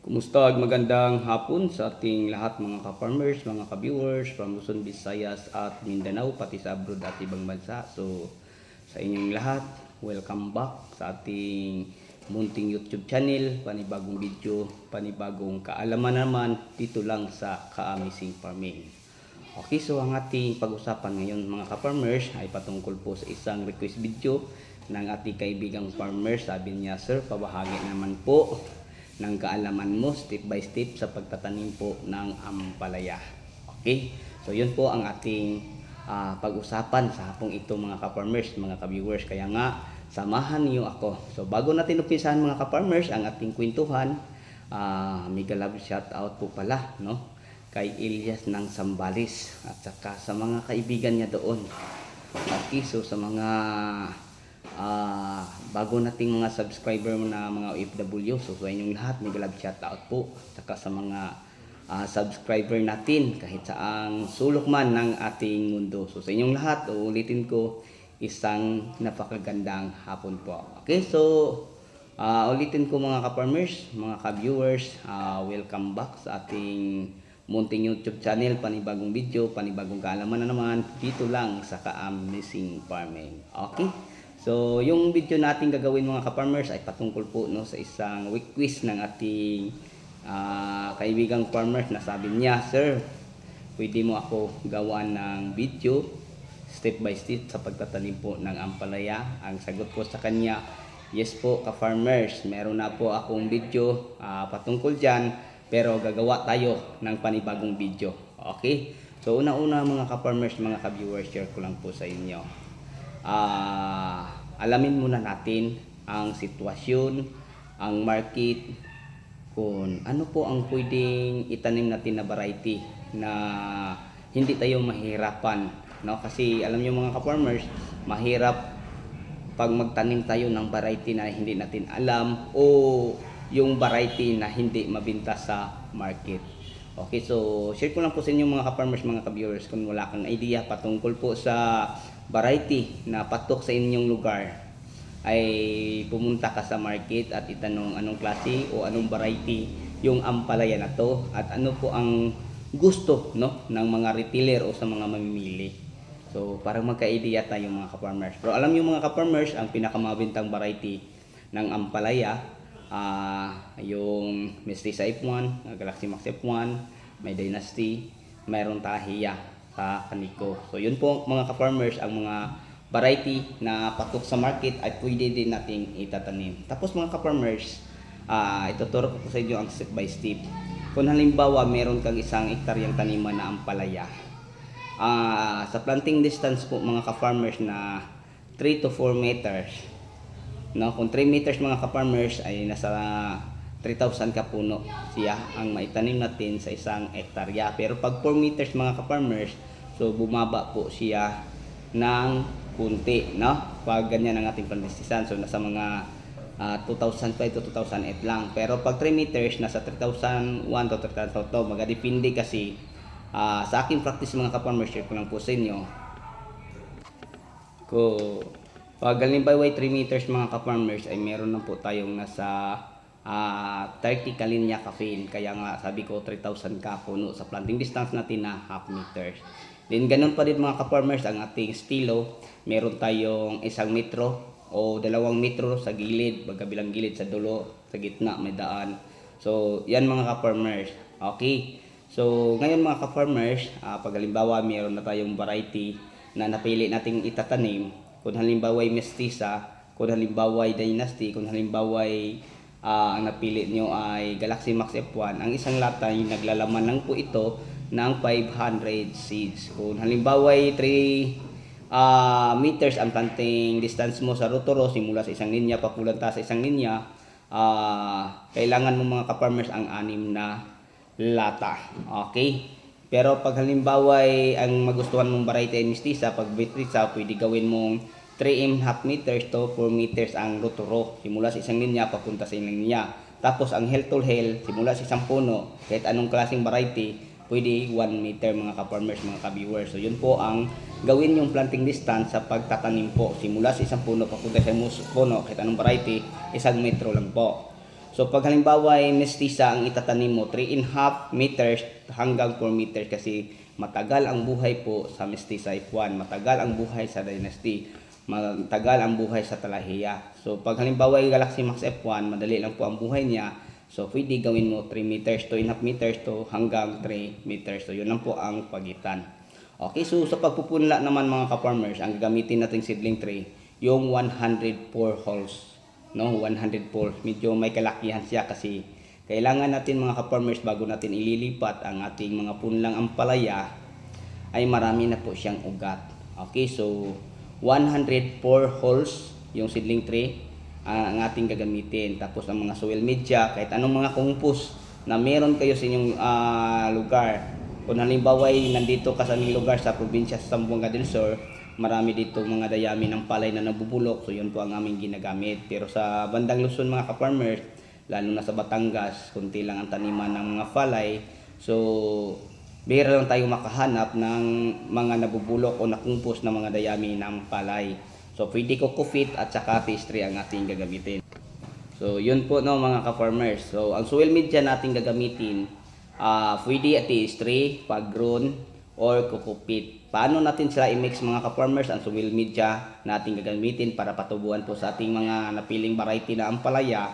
Kumusta? Magandang hapon sa ating lahat mga ka-farmers, mga ka-viewers from Luzon, Visayas at Mindanao, pati sa abroad at ibang bansa. So, sa inyong lahat, welcome back sa ating munting YouTube channel, panibagong video, panibagong kaalaman naman dito lang sa Ka-Amazing Farming. Okay, so ang ating pag-usapan ngayon mga ka-farmers ay patungkol po sa isang request video ng ating kaibigang farmer. Sabi niya, sir, pabahagi naman po ng kaalaman mo step by step sa pagtatanim po ng ampalaya. Okay? So yun po ang ating pag-usapan sa hapong ito mga ka-farmers, mga ka-viewers. Kaya nga, samahan niyo ako. So bago natin umpisahan mga ka-farmers ang ating kwentuhan, mega love shout out po pala, no? Kay Elias ng Sambales at saka sa mga kaibigan niya doon. Okay, so sa mga bago nating mga subscriber na mga OFW, so sa inyong lahat mega love shout out po, saka sa mga subscriber natin kahit saang sulok man ng ating mundo. So sa inyong lahat, uulitin ko, isang napakagandang hapon po. Okay, so ulitin ko mga ka-farmers, mga ka-viewers, welcome back sa ating munting YouTube channel, panibagong video, panibagong kaalaman na naman dito lang sa Ka-Amazing Farming. Okay? So, yung video natin gagawin mga ka-farmers ay patungkol po no, sa isang request ng ating kaibigang farmers na sabi niya, sir, pwede mo ako gawan ng video step by step sa pagtatanim po ng ampalaya. Ang sagot ko sa kanya, yes po ka-farmers, meron na po akong video patungkol dyan, pero gagawa tayo ng panibagong video. Okay? So una-una mga ka-farmers, mga ka-viewers, share ko lang po sa inyo. Alamin muna natin ang sitwasyon, ang market, kung ano po ang pwedeng itanim natin na variety na hindi tayo mahirapan. No? Kasi alam niyo mga ka-farmers, mahirap pag magtanim tayo ng variety na hindi natin alam o yung variety na hindi mabenta sa market. Okay, so share ko lang po sa inyo mga ka-farmers, mga ka-viewers, kung wala kang idea patungkol po sa variety na patok sa inyong lugar, ay pumunta ka sa market at itanong anong klase o anong variety yung ampalaya na to at ano po ang gusto no ng mga retailer o sa mga mamimili. So para magka-idea tayo mga ka-farmers. Pero alam niyo mga ka-farmers, ang pinakamabintang variety ng ampalaya, yung Mestiza F1, Galaxy Max F1, may Dynasty, mayroon Tahiya sa Kaniko. So yun po mga ka-farmers ang mga variety na patok sa market at pwede din nating itatanim. Tapos mga ka-farmers, ituturo ko po sa inyo ang step by step. Kung halimbawa meron kang isang hektaryang taniman na ampalaya, sa planting distance po mga ka-farmers na 3 to 4 meters, no, kung 3 meters mga ka-farmers ay nasa 3,000 ka puno siya ang maitanim natin sa isang hektarya. Pero pag 4 meters mga ka-farmers, so bumaba po siya ng kunti, no? Pag ganyan ang ating plantistisan, so nasa mga 2005 to 2008 lang. Pero pag 3 meters, nasa 3,001 to 3,002 to. Magadepende kasi sa aking practice mga ka-farmers, share ko lang po sa inyo. Pag halimbawa 3 meters mga ka-farmers ay meron na po tayong nasa 30 kalinya ka-fill. Kaya nga sabi ko 3,000 ka puno sa planting distance natin na half meters. Then ganun pa rin mga ka-farmers ang ating estilo. Meron tayong 1 metro o 2 metro sa gilid, magkabilang gilid sa dulo, sa gitna may daan. So yan mga ka-farmers. Okay. So ngayon mga ka-farmers, pag halimbawa meron na tayong variety na napili nating itatanim, kung halimbawa ay Mestiza, kung halimbawa ay Dynasty, kung halimbawa ay ang napili nyo ay Galaxy Max F1, ang isang lata ay naglalaman lang po ito ng 500 seeds. Kung halimbawa ay 3 meters ang planting distance mo sa rotoro, simula sa isang linya papulanta sa isang linya, kailangan mo mga ka-farmers ang 6 na lata. Okay? Pero pag halimbawa ay ang magustuhan mong variety ay Mestiza, pag Mestiza pwede gawin mong 3.5 meters to 4 meters ang rotoro, simula sa isang linya papunta sa isang linya. Tapos ang hill to hill, simula sa isang puno, kahit anong klaseng variety, pwede 1 meter mga ka-farmers, mga ka-viewers. So yun po ang gawin yung planting distance sa pagtatanim po. Simula sa isang puno papunta sa puno, kahit anong variety, 1 metro lang po. So pag halimbawa ay mestiza ang itatanim mo, 3.5 meters hanggang 4 meters kasi matagal ang buhay po sa mestiza F1, matagal ang buhay sa Dynasty, matagal ang buhay sa Talahiya. So pag halimbawa ay Galaxy Max F1, madali lang po ang buhay niya. So pwede gawin mo 3 meters, 2.5 meters to hanggang 3 meters. So yun lang po ang pagitan. Okay, so sa pagpupunla naman mga ka-farmers, ang gagamitin nating seedling tray, yung 104 holes. No, 104. Medyo may kalakihan siya kasi kailangan natin mga ka-farmers bago natin ililipat ang ating mga punlang ampalaya ay marami na po siyang ugat. Okay, so 104 holes yung seedling tray ang ating gagamitin. Tapos ang mga soil media, kahit anong mga compost na meron kayo sa inyong lugar. Kung halimbawa ay nandito ka sa aming lugar sa probinsya sa Zamboanga del Sur, marami dito mga dayami ng palay na nabubulok. So yun po ang aming ginagamit. Pero sa bandang Luzon mga ka-farmers, lalo na sa Batangas, kunti lang ang taniman ng mga palay. So bihira lang tayo makahanap ng mga nabubulok o nakumpos na mga dayami ng palay. So pwede coco-fit at saka pastry ang ating gagamitin. So yun po no mga ka-farmers. So ang soil media nating gagamitin, pwede pastry, pag-grown, or coco-fit. Paano natin sila i-mix mga ka-farmers? Ang soil media nating gagamitin para patubuan po sa ating mga napiling variety na ampalaya.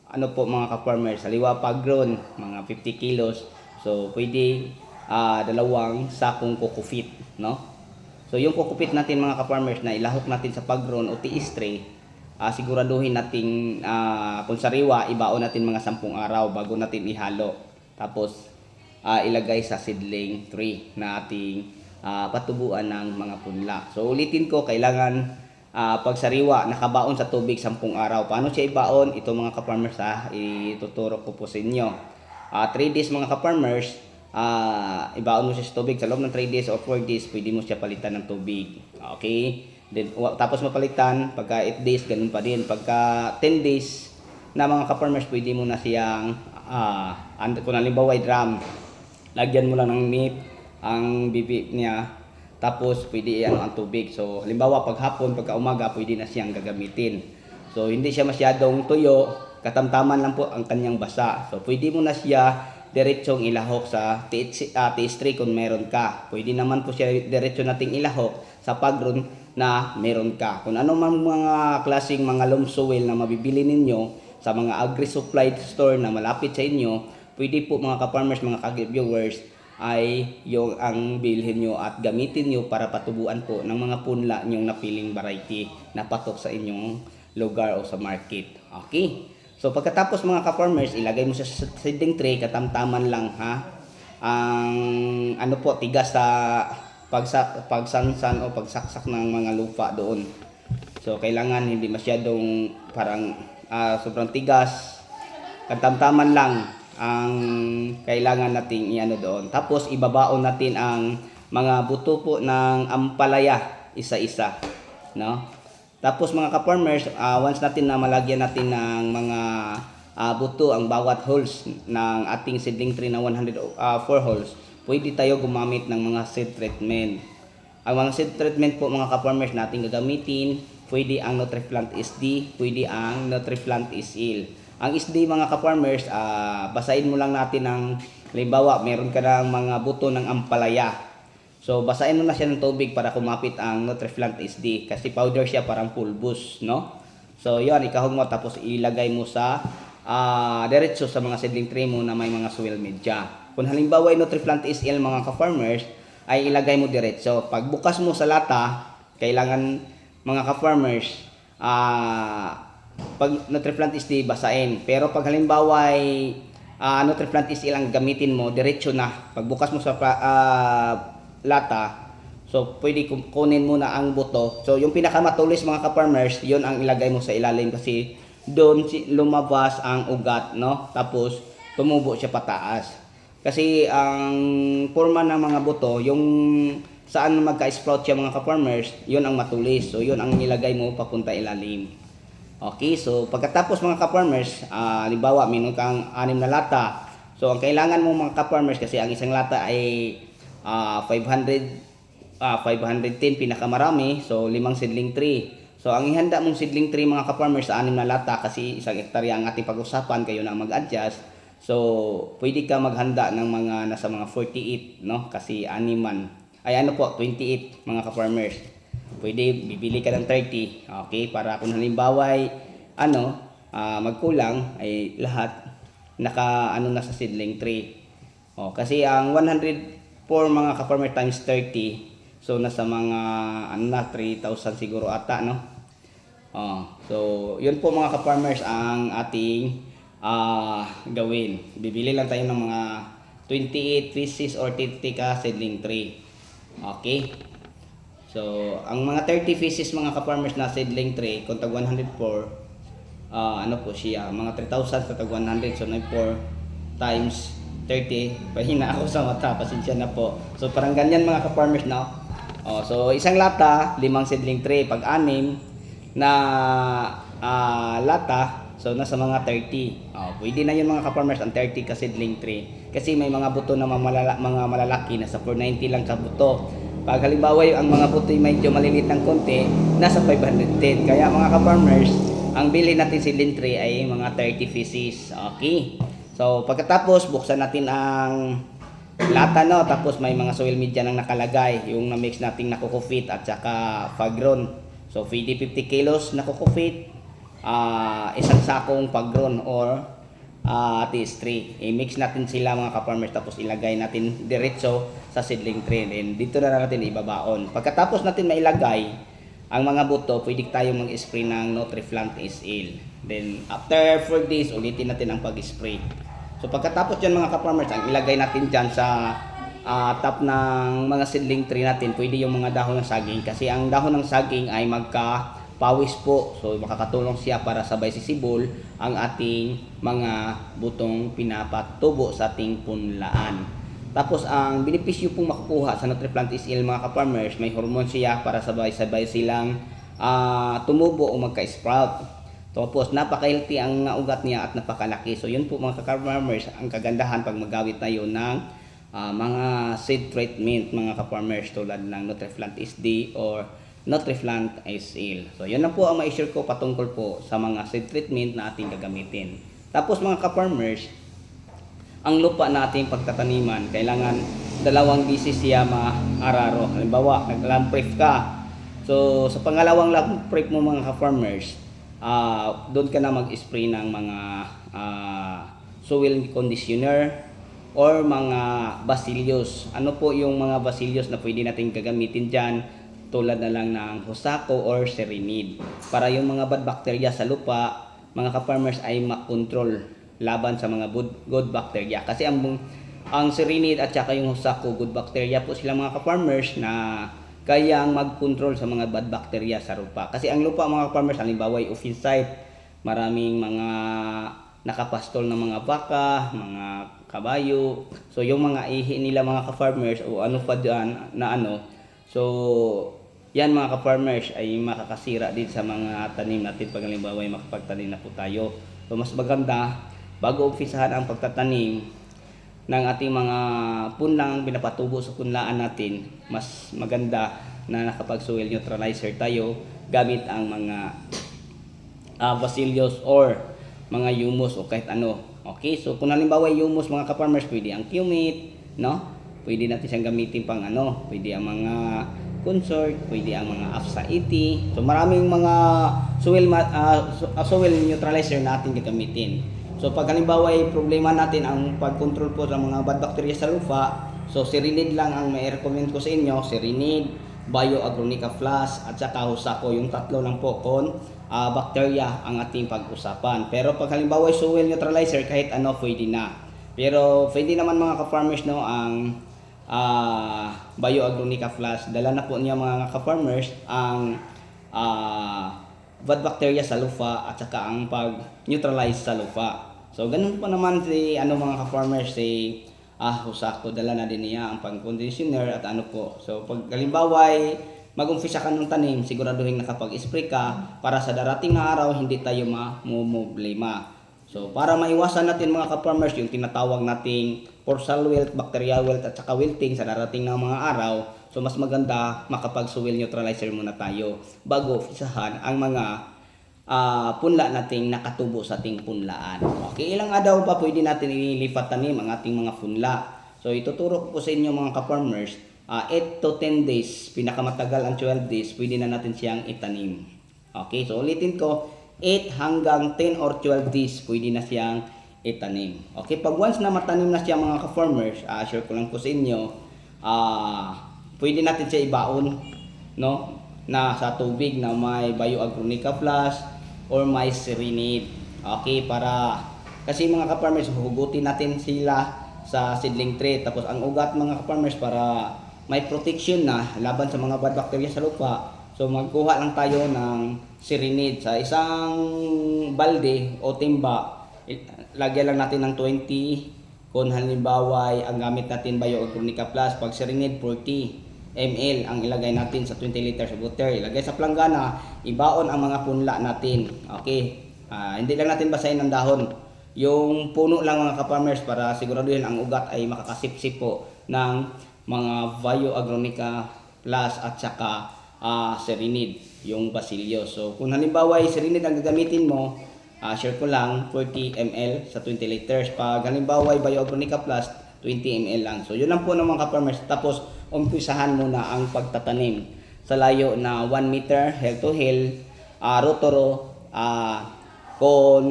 Ano po mga ka-farmers, saliwa pag-grown, mga 50 kilos. So pwede dalawang sakong coco-fit, no? So yung coco-fit natin mga ka-farmers na ilahok natin sa pag-grown o tray, siguraduhin natin kung sariwa, ibaon natin mga 10 araw bago natin ihalo. Tapos ilagay sa seedling tray na ating patubuan ng mga punla. So ulitin ko, kailangan pag sariwa, nakabaon sa tubig 10 araw. Paano siya ibaon? Ito mga ka-farmers ituturo ko po sa inyo. 3 days mga ka-farmers, ibaon mo siya sa tubig. Sa loob ng 3 days or 4 days, pwede mo siya palitan ng tubig. Okay? Then, tapos mapalitan, pagka 8 days, ganun pa din. Pagka 10 days na mga ka-farmers, pwede mo na siyang, kung halimbawa ay drum, lagyan mo lang ng nip, ang bibig niya, tapos pwede iyan ang tubig. So, halimbawa pag hapon, pagka umaga, pwede na siyang gagamitin. So, hindi siya masyadong tuyo, katamtaman lang po ang kanyang basa. So, pwede mo na siya diretsong ilahok sa TS3 kung meron ka. Pwede naman po siya diretso nating ilahok sa pag-grown na meron ka. Kung ano man mga klaseng mga loam soil na mabibili ninyo sa mga agri-supply store na malapit sa inyo, pwede po mga ka-farmers, mga ka-viewers, ay yung ang bilhin nyo at gamitin nyo para patubuan po ng mga punla nyong napiling variety na patok sa inyong lugar o sa market. Okay? So pagkatapos mga ka-farmers, ilagay mo sa seedling tray, katamtaman lang ha. Ang ano po, tigas sa pagsansan o pagsaksak ng mga lupa doon. So kailangan hindi masyadong parang sobrang tigas. Katamtaman lang ang kailangan nating iano doon. Tapos ibabaon natin ang mga buto po ng ampalaya isa-isa, no? Tapos mga ka-farmers, once natin na malagyan natin ng mga buto ang bawat holes ng ating seedling tray na 104 holes, pwede tayo gumamit ng mga seed treatment. Ang mga seed treatment po mga ka-farmers natin gagamitin, pwede ang Nutriplant SD, pwede ang Nutriplant SL. Ang SD mga ka-farmers, basahin mo lang natin ng, halimbawa meron ka ng mga buto ng ampalaya. So basahin mo na siya ng tubig para kumapit ang Nutriplant SD kasi powder siya, parang pulbos, no? So yun, ikahog mo tapos ilagay mo sa diretso sa mga seedling tray mo na may mga soil media. Kung halimbawa ay Nutriplant SL mga ka-farmers, ay ilagay mo diretso. Pag bukas mo sa lata, kailangan mga ka-farmers, pag Nutriplant SD basahin. Pero pag halimbawa ay Nutriplant SL ang gamitin mo, diretso na. Pag bukas mo sa lata, so pwede kunin mo na ang buto. So yung pinakamatulis mga ka-farmers, yun ang ilagay mo sa ilalim kasi doon lumabas ang ugat, no? Tapos tumubo siya pataas. Kasi ang forma ng mga buto, yung saan magka-sprout siya mga ka-farmers, yun ang matulis. So yun ang nilagay mo papunta ilalim. Okay, so pagkatapos mga ka-farmers, halimbawa meron kang 6 na lata. So ang kailangan mo mga ka-farmers, kasi ang isang lata ay 510 pinakamarami, so 5 seedling tray. So ang ihanda mong seedling tray mga ka-farmers sa 6 na lata kasi 1 hektarya ang ating pag-usapan, kayo na mag-adjust. So pwede ka maghanda ng mga nasa mga 48 no kasi animan. Ay ano po 28 mga ka-farmers. Pwede bibili ka ng 30. Okay, para kung halimbawa ay magkulang ay lahat naka na sa seedling tray. Kasi ang 104 mga ka-farmer times 30, so nasa mga 3,000 siguro ata no. So yun po mga ka-farmers ang ating gawin. Bibili lang tayo ng mga 28 pieces or 30 ka seedling tray. Okay. So ang mga 30 pieces mga ka-farmers na seedling tray kung tag 104 po siya, mga 3,000 sa tag 100, so 94 times 30, pahina ako sa mata, pasensya na po. So parang ganyan mga ka-farmers no. So isang lata, 5 seedling tray, pag 6 na lata, so nasa mga 30. Pwede na yun mga ka-farmers ang 30 ka seedling tray. Kasi may mga buto na mga malalaki, nasa 490 lang ka buto. Pag halimbawa ang mga buto ay medyo maliliit ng konti, nasa 510. Kaya mga ka-farmers, ang bili natin seedling tray ay mga 30 pieces. Okay. So pagkatapos buksan natin ang lata no, tapos may mga soil media nang nakalagay, yung na-mix nating nakukufit at saka Fagron. So pwede 50 kilos nakukufit, isang sakong Fagron or TS3. I-mix natin sila mga ka-farmers tapos ilagay natin diretso sa seedling tray. And dito na natin ibabaon. Pagkatapos natin mailagay ang mga buto, pwede tayo mag-spray ng Nutriflant SL. Then after 4 days, ulitin natin ang pag-spray. So pagkatapos dyan mga ka-farmers, ang ilagay natin dyan sa top ng mga seedling tray natin, pwede yung mga dahon ng saging. Kasi ang dahon ng saging ay magka-pawis po. So makakatulong siya para sabay sisibol ang ating mga butong pinapatubo sa ating punlaan. Tapos ang benepisyo pong makukuha sa Nutriplant SL mga ka-farmers, may hormone siya para sabay-sabay silang tumubo o magka-sprout. Tapos napaka-healthy ang ugat niya at napakalaki. So yun po mga ka-farmers, ang kagandahan pag magawit tayo ng mga seed treatment mga ka-farmers tulad ng Nutriplant SD or Nutriplant SL. So yun na po ang ma-share ko patungkol po sa mga seed treatment na ating gagamitin. Tapos mga ka-farmers, ang lupa nating pagtataniman, kailangan 2 bisis siya maararo. Halimbawa, nag-lampref ka. So, sa pangalawang lampref mo mga ka-farmers, doon ka na mag-spray ng mga soil conditioner or mga bacillus. Ano po yung mga bacillus na pwede natin gagamitin dyan? Tulad na lang ng Hosako or Serenade. Para yung mga bad bacteria sa lupa, mga ka-farmers ay makontrol laban sa mga good bacteria. Kasi ang Serenade at saka yung Hosako, good bacteria po sila mga ka-farmers na kayang mag-control sa mga bad bacteria sa lupa. Kasi ang lupa mga ka-farmers, halimbawa ay open site, maraming mga nakapastol na mga baka, mga kabayo. So yung mga ihi nila mga ka-farmers o ano pa dyan na so yan mga ka-farmers ay makakasira din sa mga tanim natin pag halimbawa ay makapagtanim na po tayo. So mas maganda bago umpisahan ang pagtatanim ng ating mga punlang pinapatubo sa punlaan natin, mas maganda na nakapag-soil neutralizer tayo gamit ang mga bacillus or mga humus o kahit ano. Okay, so kung halimbawa humus mga ka-farmers, pwede ang Qmate, no? Pwede natin siyang gamitin pang pwede ang mga consort, pwede ang mga AFSA 80. So maraming mga soil neutralizer natin gagamitin. So pag halimbawa ay problema natin ang pag-control po sa mga bad bacteria sa lupa, so Serenade lang ang may recommend ko sa inyo, Serenade, Bioagronica Plus at saka Hosako, yung tatlo lang po kon bacteria ang ating pag-usapan. Pero pag halimbawa ay soil neutralizer, kahit pwede na. Pero pwede naman mga ka-farmers ang Bioagronica Plus. Dala na po niya mga ka-farmers ang bad bacteria sa lupa at saka ang pag-neutralize sa lupa. So ganun po naman si mga ka-farmers si Hosako, dala na din niya ang pang-conditioner at po. So pag halimbawa ay mag-umpisa ka ng tanim, siguraduhin nakapag-spray ka para sa darating na araw hindi tayo mamumblema. So para maiwasan natin mga ka-farmers yung tinatawag nating forsal wilt, bacterial wilt at saka wilting sa darating na mga araw, so mas maganda makapag-soil neutralizer muna tayo bago isahan ang mga punla nating nakatubo sa ating punlaan. Okay, ilang araw pa pwede natin ililipat tanim ang ating mga punla. So ituturo ko sa inyo mga ka-farmers, 8 to 10 days, pinakamatagal ang 12 days, pwede na natin siyang itanim. Okay, so ulitin ko, 8 hanggang 10 or 12 days, pwede na siyang itanim. Okay, pag once na matanim na siya mga ka-farmers, share ko lang po sa inyo, pwede natin siya ibaon, no? Na sa tubig na may Bioagronica Plus or may Serenade. Okay, para kasi mga ka-farmers, hugutin natin sila sa seedling tray. Tapos ang ugat mga ka-farmers para may protection na laban sa mga bad bacteria sa lupa. So magkuha lang tayo ng Serenade sa isang balde o timba. Lagyan lang natin ng 20. Kung halimbawa ang gamit natin Bioagronica Plus, pag Serenade 40 ml ang ilagay natin sa 20 liters of water. Ilagay sa planggana, ibaon ang mga punla natin. Okay, hindi lang natin basahin ng dahon. Yung puno lang mga ka-farmers para siguraduhin ang ugat ay makakasipsip po ng mga Bioagronica Plus at saka Serenade, yung basilio. So kung halimbawa ay Serenade ang gagamitin mo, share ko lang 40 ml sa 20 liters. Pag halimbawa ay Bioagronica Plus, 20 ml lang. So yun lang po ng mga ka-farmers. Tapos umpisahan muna ang pagtatanim sa layo na 1 meter, hill to hill, rotoro, kung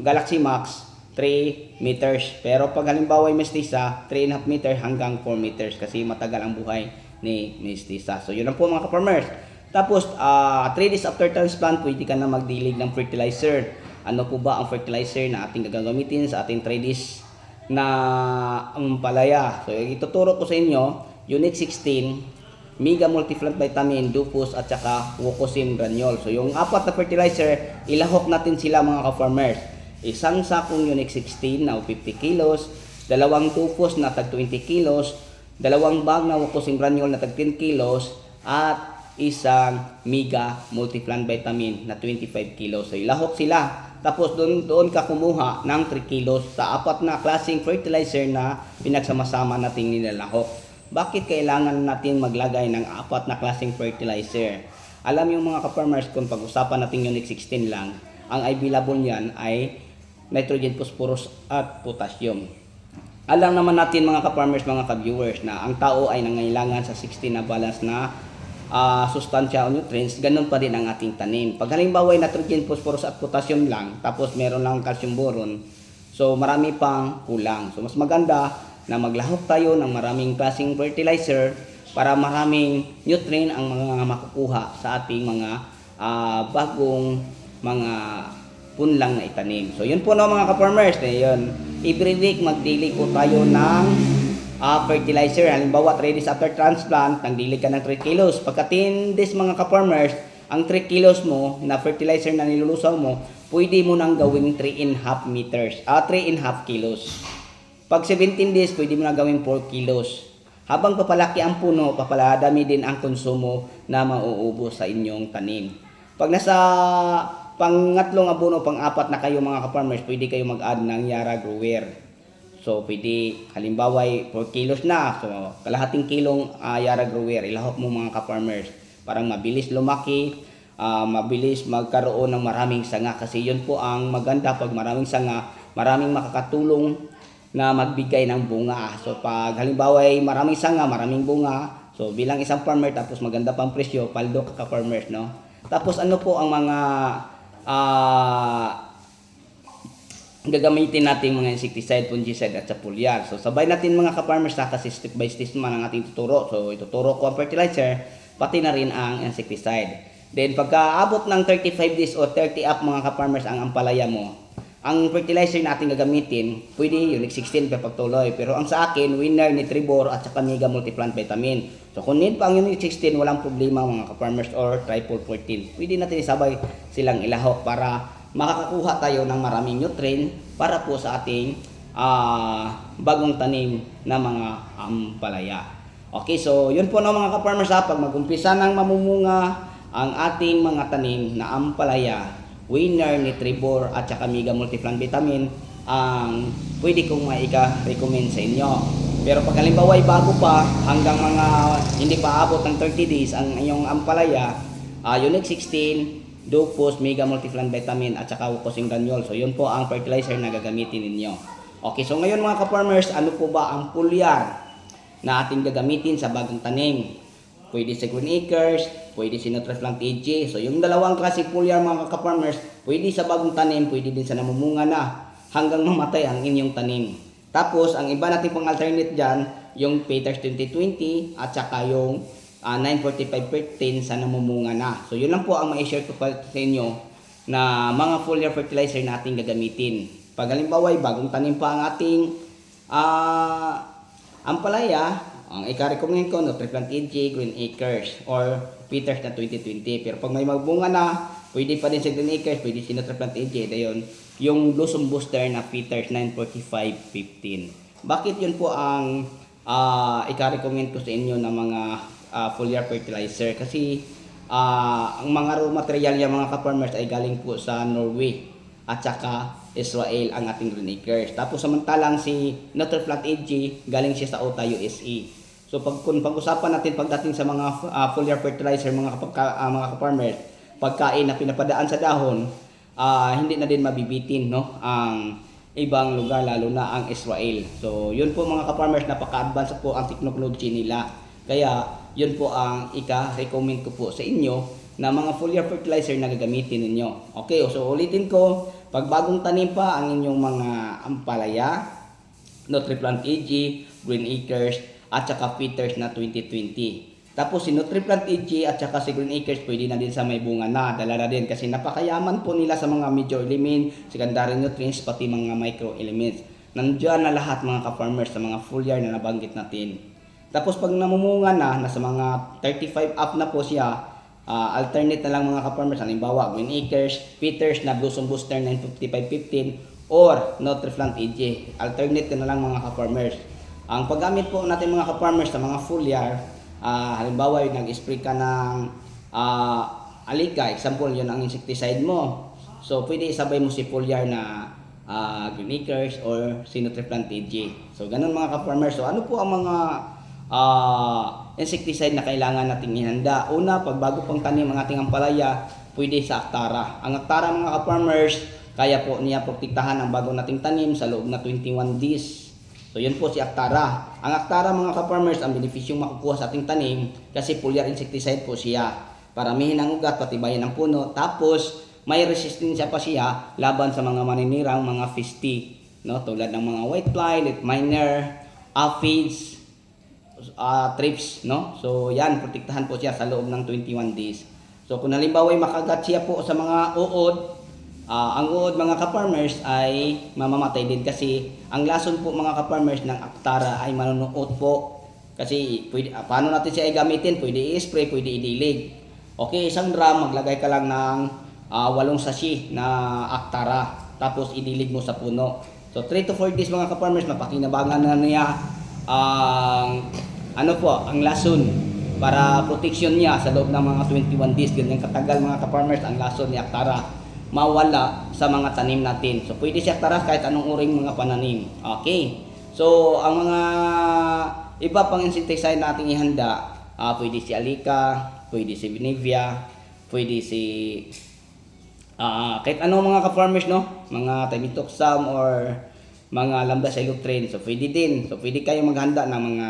Galaxy Max 3 meters. Pero pag halimbawa ay mestiza, 3.5 meter hanggang 4 meters kasi matagal ang buhay ni mestiza. So yun lang po mga ka-farmers. Tapos 3 days after transplant, pwede ka na magdilig ng fertilizer. Ano po ba ang fertilizer na ating gagamitin sa ating 3 days na ampalaya? So ituturo ko sa inyo, Unique 16, Mega Multiplant Vitamin, Dupus at saka Wucosin Granule. So yung apat na fertilizer, ilahok natin sila mga ka-farmers. Isang sakong Unique 16 na 50 kilos, dalawang Dupus na tag 20 kilos, dalawang bag na Wucosin Granule na tag 10 kilos, at isang Mega Multiplant Vitamin na 25 kilos. So ilahok sila. Tapos doon ka kumuha ng 3 kilos sa apat na klaseng fertilizer na pinagsama-sama nating nilalahok. Bakit kailangan natin maglagay ng apat na klaseng fertilizer? Alam yung mga ka-farmers, kung pag-usapan natin Unique 16 lang, ang available niyan ay nitrogen, phosphorus at potassium. Alam naman natin mga ka-farmers, mga ka-viewers, na ang tao ay nangailangan sa 16 na balance na sustansya o nutrients. Ganun pa din ang ating tanim. Pag halimbawa ay nitrogen, phosphorus at potassium lang, tapos meron lang calcium, boron, so marami pang kulang. So mas maganda na maglahok tayo ng maraming klaseng fertilizer para maraming nutrient ang mga makukuha sa ating mga bagong mga punlang na itanim. So yun po no mga ka-farmers, yun. Every week magdilig po tayo ng fertilizer. Halimbawa 3 days after transplant, nagdilig ka ng 3 kilos. Pagka 10 days mga ka-farmers, ang 3 kilos mo na fertilizer na nilulusaw mo, pwede mo nang gawing 3.5 meters, 3.5 kilos. Pag 17 days, pwede mo na gawing 4 kilos. Habang papalaki ang puno, papaladami din ang konsumo na mauubos sa inyong tanim. Pag nasa pangatlong abono, pang-apat na kayo mga ka-farmers, pwede kayo mag-add ng Yara Grower. So pwede, halimbawa 4 kilos na, so kalahating kilong Yara Grower, ilahok mo mga ka-farmers. Parang mabilis lumaki, mabilis magkaroon ng maraming sanga. Kasi yun po ang maganda, pag maraming sanga, maraming makakatulong na magbigay ng bunga. So pag halimbawa ay maraming sanga, maraming bunga, so bilang isang farmer, tapos maganda pang presyo, paldo ka farmers, no? Tapos ano po ang mga gagamitin natin mga insecticide, fungicide at sa foliar. So sabay natin mga ka-farmers kasi step by step man ang ating tuturo. So ituturo ko ang fertilizer, pati na rin ang insecticide. Then pagkaabot ng 35 days o 30 up mga ka-farmers ang ampalaya mo, ang fertilizer natin gagamitin, pwede Unique 16 pagtuloy. Pero ang sa akin, Winner, Nitribor at saka Mega Multiplant Vitamin. So kung need pa ang Unique 16, walang problema mga ka-farmers, or Triple 14. Pwede natin isabay silang ilahok para makakakuha tayo ng maraming nutrient para po sa ating bagong tanim na mga ampalaya. Okay, so yun po na mga ka-farmers, pag mag-umpisa ng mamumunga ang ating mga tanim na ampalaya, Winner, Nutribor at saka Mega Multiplan Vitamin ang pwede kong maika-recommend sa inyo. Pero pag halimbawa ay bago pa, hanggang mga hindi pa abot ng 30 days ang inyong ampalaya, Unique 16, Dupos, Mega Multiplan Vitamin at saka Ukosing Granule. So yun po ang fertilizer na gagamitin ninyo. Okay, so ngayon mga ka-farmers, ano po ba ang foliar na ating gagamitin sa bagong tanim? Pwede sa Green Acres, pwede si Nutriplant AG. So yung dalawang klase foliar mga ka-farmers, pwede sa bagong tanim, pwede din sa namumunga na hanggang mamatay ang inyong tanim. Tapos ang iba natin pang alternate dyan, yung Peters 2020 at saka yung 945 sa namumunga na. So yun lang po ang ma-share ko sa inyo na mga foliar fertilizer na ating gagamitin. Pag halimbawa ay bagong tanim pa ang ating ampalaya, ang ika-recommend ko, Nutriplant AG, Green Acres, or Peters na 2020. Pero pag may magbunga na, pwede pa din sa Green Acres, pwede si Nutriplant AG. Dayon, yung Blossom Booster na Peters 945-15. Bakit yun po ang ika-recommend ko sa inyo na mga foliar fertilizer? Kasi ang mga raw material niya mga ka-farmers ay galing po sa Norway at saka Israel ang ating Green Acres. Tapos samantalang si Nutriplant AG galing siya sa OTA, USA. So kung pag-usapan natin pagdating sa mga foliar fertilizer mga ka-farmers, pagkain na pinapadaan sa dahon, hindi na din mabibitin no ang ibang lugar, lalo na ang Israel. So yun po mga ka-farmers, napaka-advance po ang technology nila. Kaya yun po ang ika-recommend ko po sa inyo na mga foliar fertilizer na gagamitin ninyo. Okay, so ulitin ko, pag bagong tanim pa ang inyong mga ampalaya, Nutriplant AG, Green Acres, at saka Peters na 2020. Tapos si Nutriplant AG at saka si Green Acres pwede na din sa may bunga na, dala na din kasi napakayaman po nila sa mga major element, secondary nutrients, pati mga micro elements. Nandiyan na lahat mga ka-farmers sa mga foliar na nabanggit natin. Tapos pag namumunga na, nasa mga 35 up na po siya, alternate na lang mga ka-farmers, halimbawa Green Acres, Peters na Blossom Booster 955-15 or Nutriplant AG. Alternate na lang mga ka-farmers. Ang paggamit po natin mga ka-farmers sa mga foliar, halimbawa yung nag-spray ka ng alika, example yun ang insecticide mo. So pwede isabay mo si foliar na Green Acres or si Nutriplant AG. So ganun mga ka-farmers. So ano po ang mga insecticide na kailangan nating ihanda? Una, pag bago pang tanim ang ating ampalaya, pwede sa Actara. Ang Actara mga ka-farmers, kaya po niya protektahan ang bago nating tanim sa loob na 21 days. So yun po si Actara. Ang Actara mga ka-farmers, ang benefisyong makukuha sa ating tanim kasi foliar insecticide po siya. Paramihin ang ugat, patibayan ang puno. Tapos may resistensya pa siya laban sa mga maninirang mga fisti, no? Tulad ng mga whitefly, leaf miner, aphids, trips, no? So yan, protektahan po siya sa loob ng 21 days. So kung halimbawa ay makagat siya po sa mga uod, ang uod mga ka-farmers ay mamamatay din kasi ang lason po mga ka-farmers ng Actara ay manunuot po. Kasi pwede, paano natin siya i-gamitin? Pwede i-spray, pwede i-dilig. Okay, isang drum, maglagay ka lang ng 8 sachet na Actara. Tapos idilig mo sa puno. So 3 to 4 days mga ka-farmers, mapakinabangan na niya ang lason para protection niya sa loob ng mga 21 days. Ganyan katagal mga ka-farmers ang lason ni Actara mawala sa mga tanim natin. So pwede siya Actara kahit anong uring mga pananim. Okay. So ang mga iba pang insecticide na ating ihanda, pwede si Alika, pwede si Benevia, pwede si kahit ano mga ka-farmers, no? Mga Timetoxam or mga Lambda Cyhalothrin. So pwede din. So pwede kayong maghanda ng mga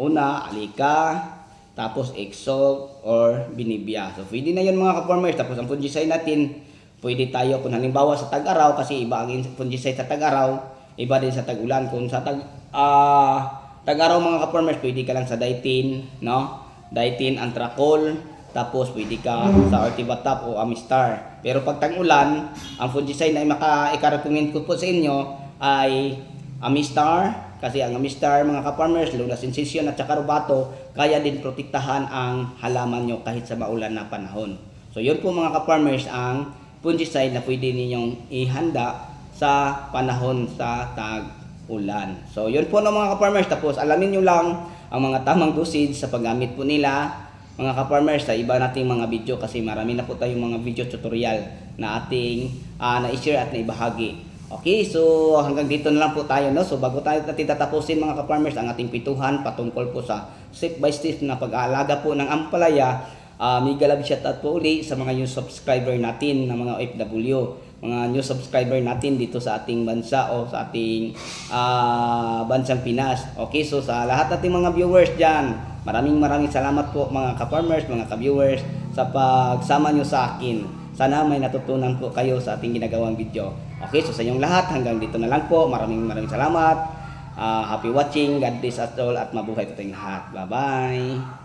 una, Alika, tapos Exalt or Benevia. So pwede na yun mga ka-farmers. Tapos ang fungicide natin, pwede tayo kung halimbawa sa tag-araw, kasi iba ang fungicide sa tag-araw, iba din sa tag-ulan. Kung sa tag-araw mga ka-farmers, pwede ka lang sa Ditin, no? Ditin, Antracol, tapos pwede ka sa Ortibatap o Amistar. Pero pag tag-ulan, ang fungicide na ika-recommend ko po sa inyo ay Amistar. Kasi ang Amistar mga ka-farmers, Luna Sensation at saka Rubato, kaya din protektahan ang halaman nyo kahit sa maulan na panahon. So yun po mga ka-farmers ang fungicide na pwede ninyong ihanda sa panahon sa tag-ulan. So yun po na mga ka-farmers. Tapos alamin nyo lang ang mga tamang dosage sa paggamit po nila mga ka-farmers sa iba nating mga video kasi marami na po tayong mga video tutorial na ating na-share at naibahagi. Okay, so hanggang dito na lang po tayo, no? So bago tayo natin tatapusin mga ka-farmers ang ating pituhan patungkol po sa step by step na pag-aalaga po ng ampalaya, mega love shoutout po uli sa mga new subscriber natin na mga OFW, mga new subscriber natin dito sa ating bansa o sa ating bansang Pinas. Okay, so sa lahat nating mga viewers dyan, maraming salamat po mga ka-farmers, mga ka-viewers sa pagsama nyo sa akin. Sana may natutunan po kayo sa ating ginagawang video. Okay, so sa inyong lahat, hanggang dito na lang po. Maraming salamat. Happy watching. God bless us all at mabuhay po tayong lahat. Bye-bye.